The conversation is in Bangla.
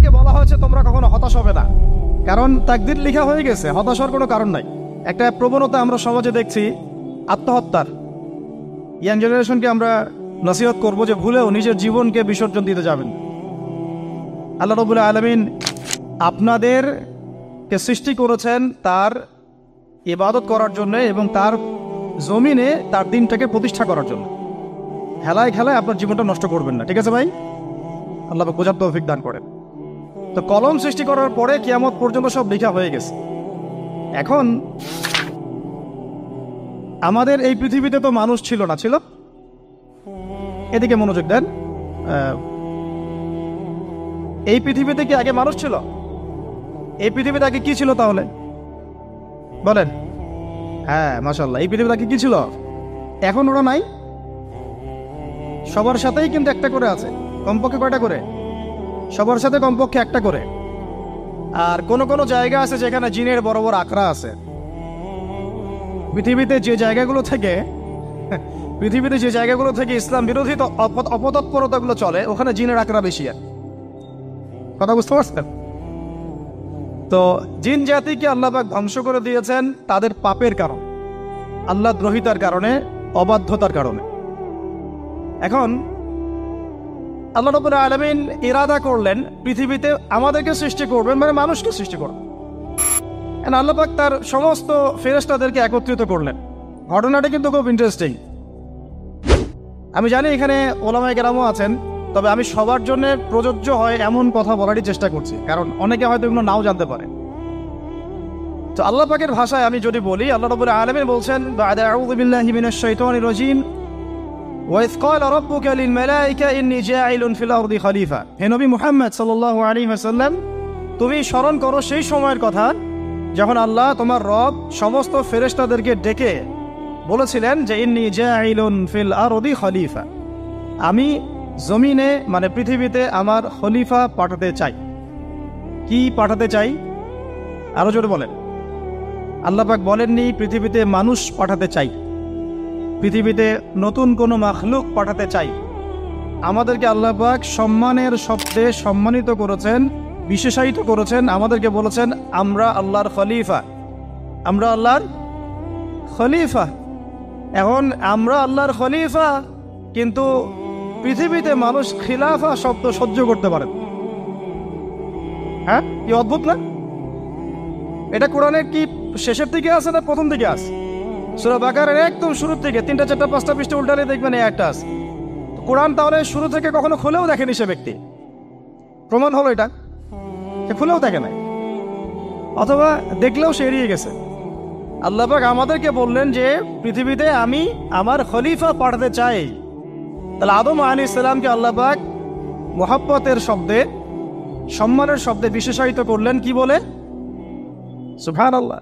তোমাদেরকে বলা হয়েছে তোমরা কখনো হতাশ হবে না, কারণ তাকদীর লেখা হয়ে গেছে, হতাশ হওয়ার কোনো কারণ নাই। একটা প্রবণতা আমরা সমাজে দেখছি আত্মহত্যার। ইয়াং জেনারেশনকে আমরা নসিহত করবো যে ভুলেও নিজের জীবনকে বিসর্জন দিতে যাবেন। আল্লাহ রাব্বুল আলামিন আপনাদেরকে সৃষ্টি করেছেন তার ইবাদত করার জন্য এবং তার জমিনে তার দিনটাকে প্রতিষ্ঠা করার জন্য। খেলায় খেলায় আপনার জীবনটা নষ্ট করবেন না, ঠিক আছে ভাই? আল্লাহ পাক বোঝার তৌফিক দান করেন। তো কলম সৃষ্টি করার পরে কিয়ামত পর্যন্ত সব লেখা হয়ে গেছে। এখন আমাদের এই পৃথিবীতে তো মানুষ ছিল না, ছিল? এদিকে মনোযোগ দেন। এই পৃথিবীতে কি আগে মানুষ ছিল? এই পৃথিবীতে আগে কি ছিল তাহলে বলেন? হ্যাঁ, মাশাআল্লাহ। এই পৃথিবীতে আগে কি ছিল? এখন ওরা নাই? সবার সাথেই কিন্তু একটা করে আছে। কমপক্ষে কয়টা করে? সবার সাথে কমপক্ষে একটা করে। আর কোন কোন জায়গা আছে যেখানে জিনের বড় বড় আখড়া আছে। পৃথিবীতে যে জায়গাগুলো থেকে ইসলাম বিরোধী অপতৎপরতাগুলো চলে, ওখানে জিনের আখড়া বেশি। আর কথা বুঝতে পারছেন? তো জিন জাতিকে আল্লাহ পাক ধ্বংস করে দিয়েছেন তাদের পাপের কারণে, আল্লাহ দ্রোহিতার কারণে, অবাধ্যতার কারণে। এখন আল্লাহ রাব্বুল আলামিন ইরাদা করলেন পৃথিবীতে আমাদেরকে সৃষ্টি করবেন, মানে মানুষকে সৃষ্টি করবেন। আল্লাহ পাক তার সমস্ত ফেরেশতাদেরকে একত্রিত করলেন। ঘটনাটা কিন্তু খুব ইন্টারেস্টিং। আমি জানি এখানে ওলামায়ে কেরামও আছেন, তবে আমি সবার জন্য প্রযোজ্য হয় এমন কথা বলারই চেষ্টা করছি, কারণ অনেকে হয়তো এগুলো নাও জানতে পারে। তো আল্লাহ পাকের ভাষায় আমি যদি বলি, আল্লাহ রাব্বুল আলামিন বলছেন, বা'দা আউযু বিল্লাহি মিনাশ শাইতানির রাজীম, ওয়াইয ক্বালা রাব্বুকা লিল মালাইকা ইন্নী জাঈলুন ফিল আরদি খলিফা। হে নবী মুহাম্মদ সাল্লাল্লাহু আলাইহি ওয়াসাল্লাম, তুমি স্মরণ করো সেই সময়ের কথা যখন আল্লাহ তোমার রব সমস্ত ফেরেশতাদেরকে ডেকে বলেছিলেন যে ইন্নী জাঈলুন ফিল আরদি খলিফা, আমি জমিনে মানে পৃথিবীতে আমার খলিফা পাঠাতে চাই। কি পাঠাতে চাই? আরো জোরে বলেন। আল্লাহ পাক বলেননি পৃথিবীতে মানুষ পাঠাতে চাই, পৃথিবীতে নতুন কোনো মাখলুক পাঠাতে চাই। আমাদেরকে আল্লাহ পাক সম্মানের শব্দে সম্মানিত করেছেন, বিশেষায়িত করেছেন। আমাদেরকে বলেছেন আমরা আল্লাহর খলিফা, আমরা আল্লাহর খলিফা। এখন আমরা আল্লাহর খলিফা, কিন্তু পৃথিবীতে মানুষ খিলাফা শব্দ সহ্য করতে পারে। হ্যাঁ, কি অদ্ভুত না? এটা কোরআনের কি শেষের দিকে আছে না প্রথম দিকে আছে? সূরা বাকারার একদম শুরুর থেকে 3, 4, 5টা পৃষ্ঠা উল্টালে দেখবেন এই একটা আছে। কোরআন তাহলে শুরু থেকে কখনো খুলেও দেখেনি সে ব্যক্তি। প্রমাণ হলো এটা, সে খুলেও দেখে নাই, অথবা দেখলেও সে এড়িয়ে গেছে। আল্লাহ পাক আমাদেরকে বললেন যে পৃথিবীতে আমি আমার খলিফা পাঠাতে চাই। তাহলে আদম আলাইহিস সালামকে আল্লাহ পাক মুহাব্বতের শব্দে, সম্মানের শব্দে বিশেষায়িত করলেন কি বলে? সুবহানাল্লাহ।